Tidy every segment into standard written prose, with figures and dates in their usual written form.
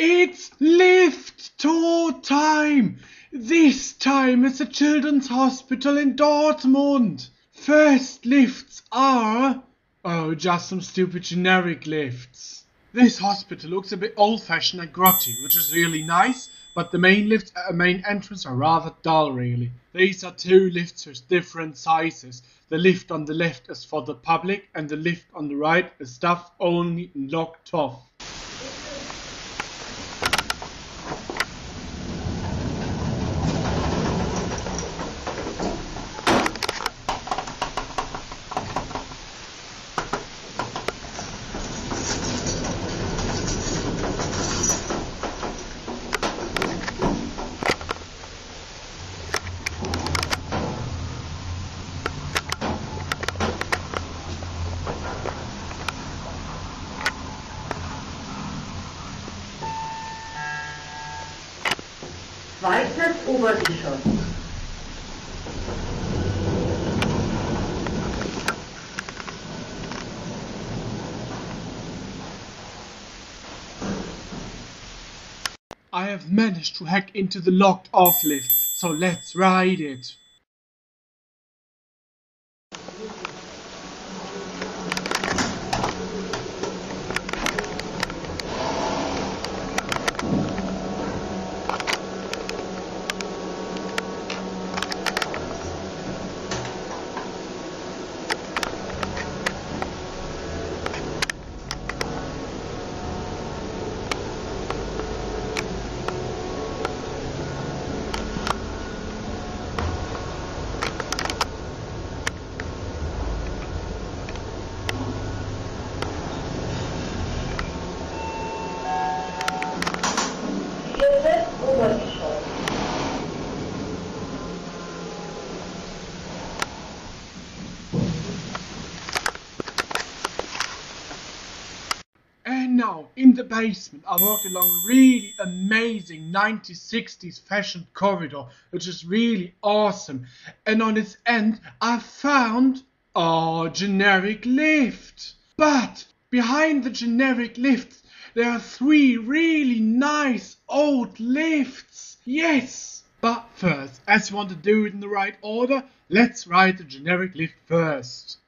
It's lift tour time! This time it's a children's hospital in Dortmund. First lifts are... oh, just some stupid generic lifts. This hospital looks a bit old-fashioned and grotty, which is really nice, but the main lifts at the main entrance are rather dull really. These are two lifts with different sizes. The lift on the left is for the public and the lift on the right is staff only and locked off. Zweites Obergeschoss. I have managed to hack into the locked off lift, so let's ride it. And now, in the basement, I walked along a really amazing 1960s fashion corridor, which is really awesome. And on its end, I found a generic lift. But behind the generic lifts, there are three really nice old lifts. Yes! But first, as you want to do it in the right order, let's ride the generic lift first.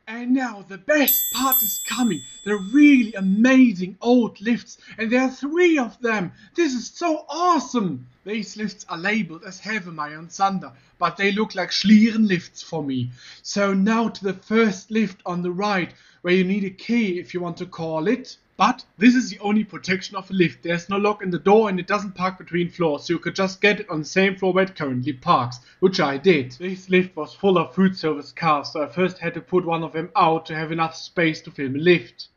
And now the best part is coming. They're really amazing old lifts, and there are three of them. This is so awesome. These lifts are labeled as Hävemeier Sander, but they look like Schlieren lifts for me. So now to the first lift on the right, where you need a key if you want to call it. But this is the only protection of a lift. There's no lock in the door and it doesn't park between floors, so you could just get it on the same floor where it currently parks, which I did. This lift was full of food service cars, so I first had to put one of them out to have enough space to film a lift.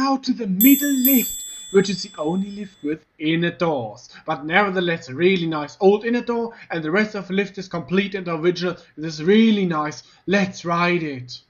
now to the middle lift, which is the only lift with inner doors, but nevertheless a really nice old inner door, and the rest of the lift is complete and original. This is really nice. Let's ride it.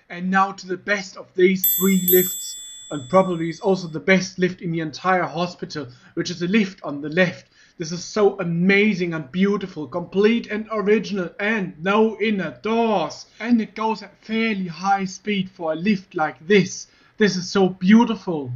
And now to the best of these three lifts, and probably is also the best lift in the entire hospital, which is the lift on the left. This is so amazing and beautiful, complete and original, and no inner doors. And it goes at fairly high speed for a lift like this. This is so beautiful.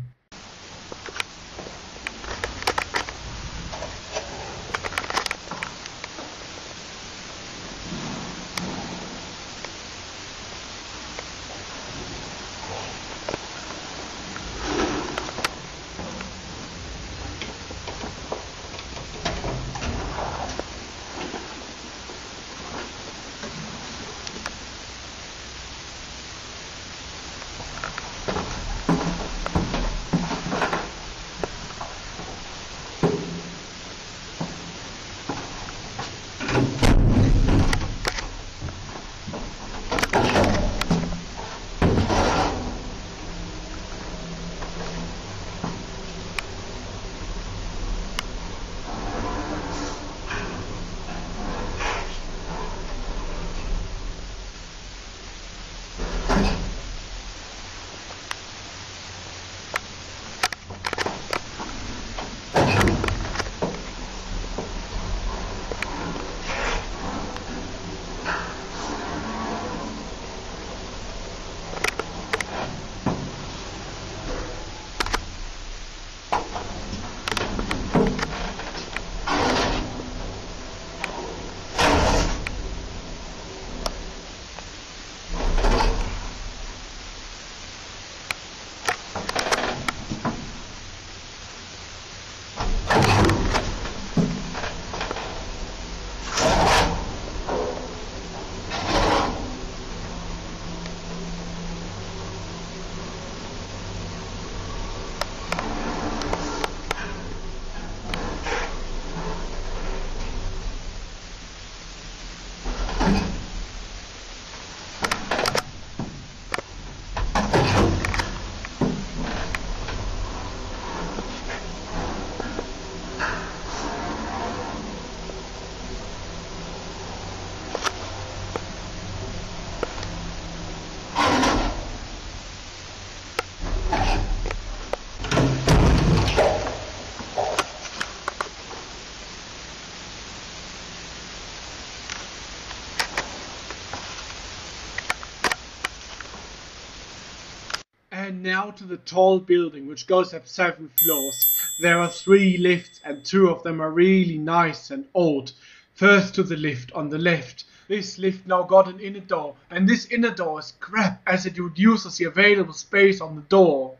And now to the tall building, which goes up 7 floors. There are 3 lifts and 2 of them are really nice and old. First to the lift on the left. This lift now got an inner door, and this inner door is crap as it reduces the available space on the door.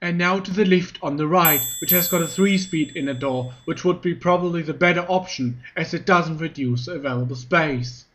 And now to the lift on the right, which has got a 3-speed inner door, which would be probably the better option as it doesn't reduce the available space.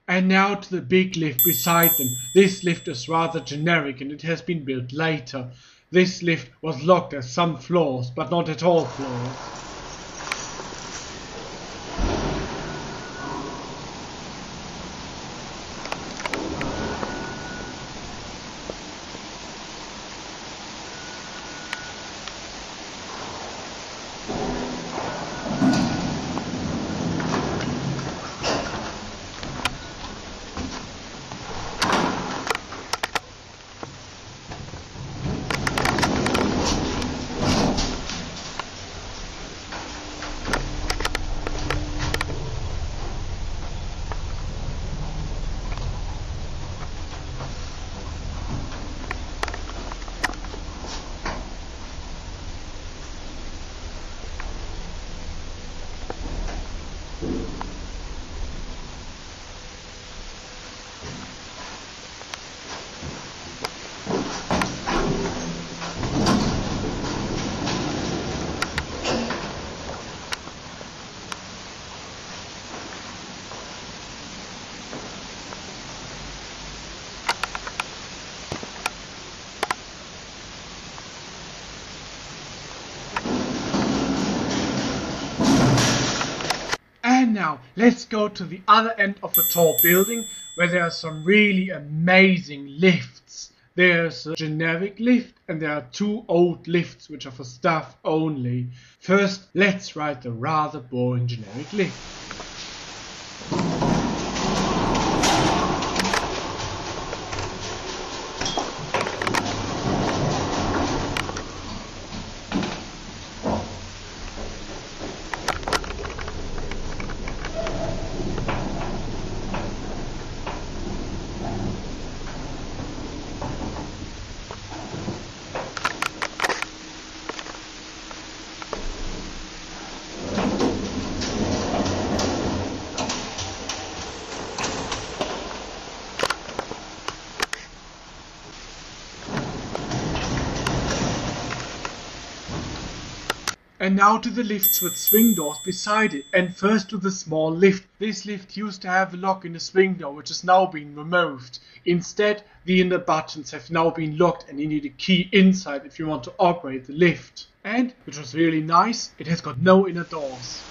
And now to the big lift beside them. This lift is rather generic and it has been built later. This lift was locked at some floors, but not at all floors. Now, let's go to the other end of the tall building where there are some really amazing lifts. There's a generic lift and there are 2 old lifts which are for staff only. First, let's ride the rather boring generic lift. And now to the lifts with swing doors beside it, and first to the small lift. This lift used to have a lock in the swing door, which has now been removed. Instead, the inner buttons have now been locked and you need a key inside if you want to operate the lift. And, which was really nice, it has got no inner doors.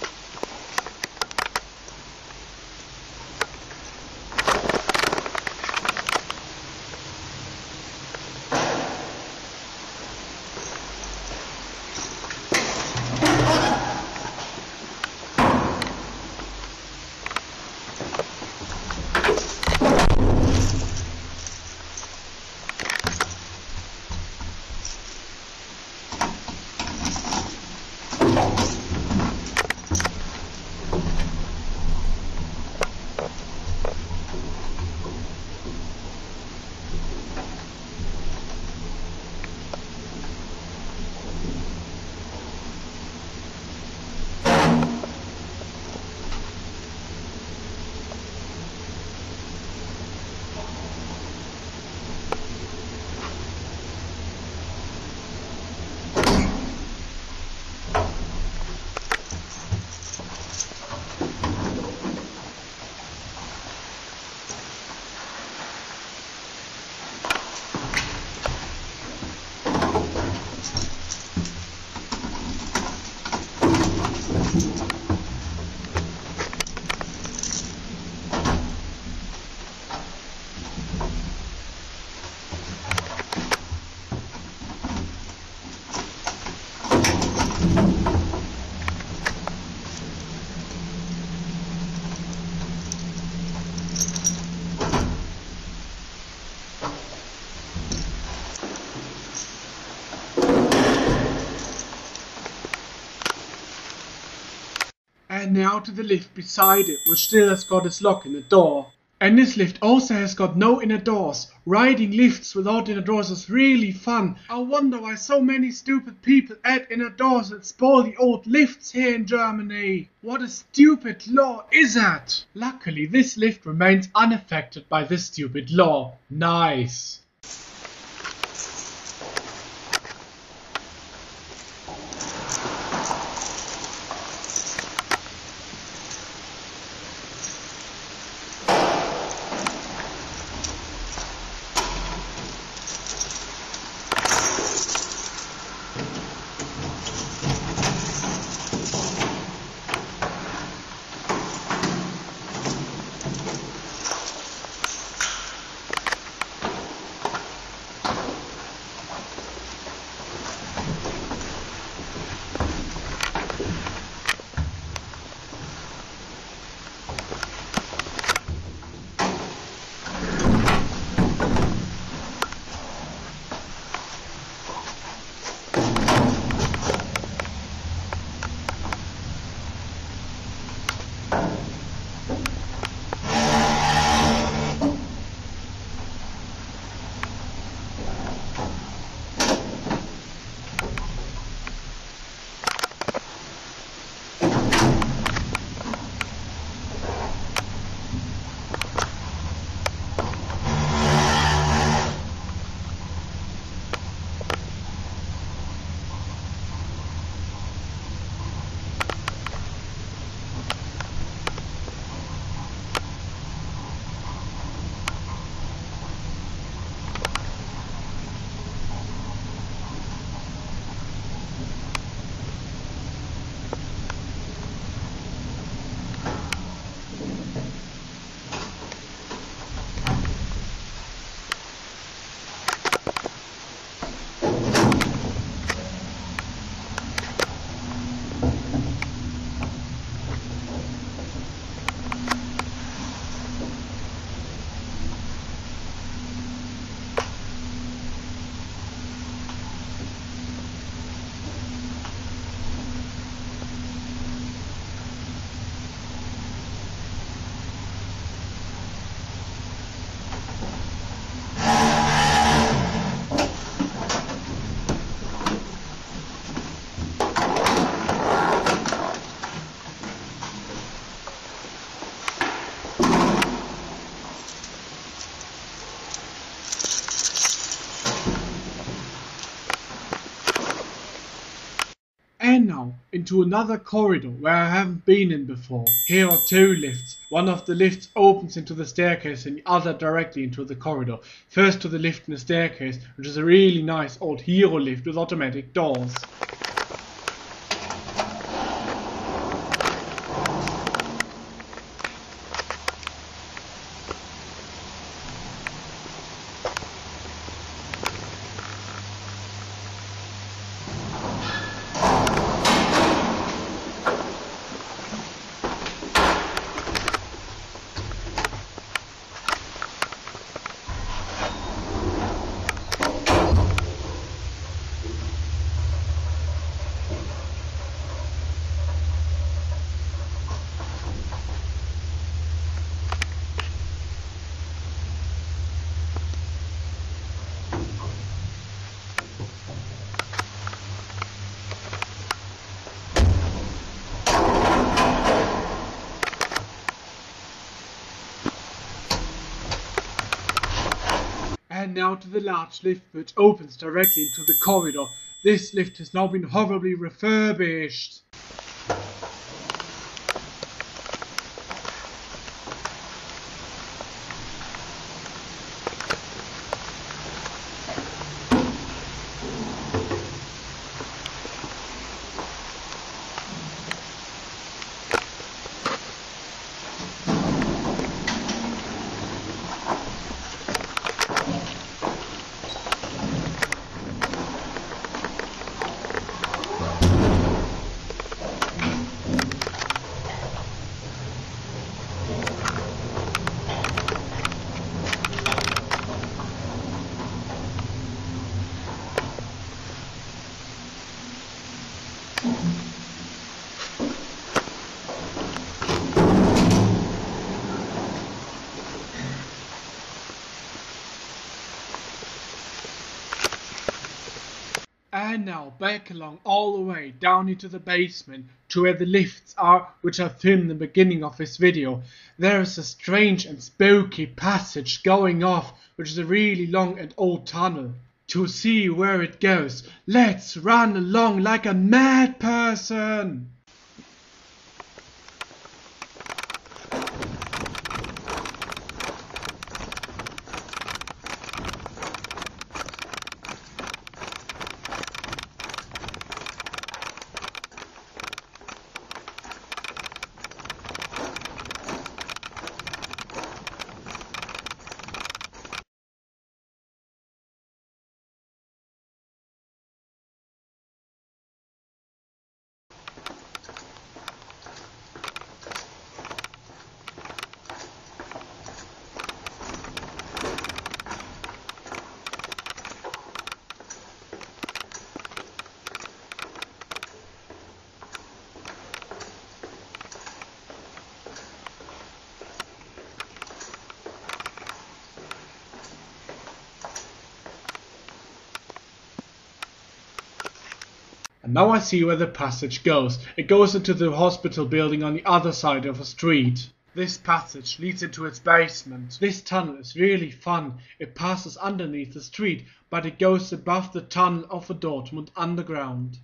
And now to the lift beside it, which still has got its lock in the door. And this lift also has got no inner doors. Riding lifts without inner doors is really fun. I wonder why so many stupid people add inner doors and spoil the old lifts here in Germany. What a stupid law is that? Luckily this lift remains unaffected by this stupid law. Nice. now into another corridor where I haven't been in before. Here are two lifts. One of the lifts opens into the staircase and the other directly into the corridor. First to the lift in the staircase, which is a really nice old HIRO lift with automatic doors. And now to the large lift which opens directly into the corridor. This lift has now been horribly refurbished. And now back along all the way down into the basement to where the lifts are, which I filmed in the beginning of this video. There is a strange and spooky passage going off, which is a really long and old tunnel. To see where it goes, let's run along like a mad person! And now I see where the passage goes. It goes into the hospital building on the other side of a street. This passage leads into its basement. This tunnel is really fun. It passes underneath the street, but it goes above the tunnel of the Dortmund underground.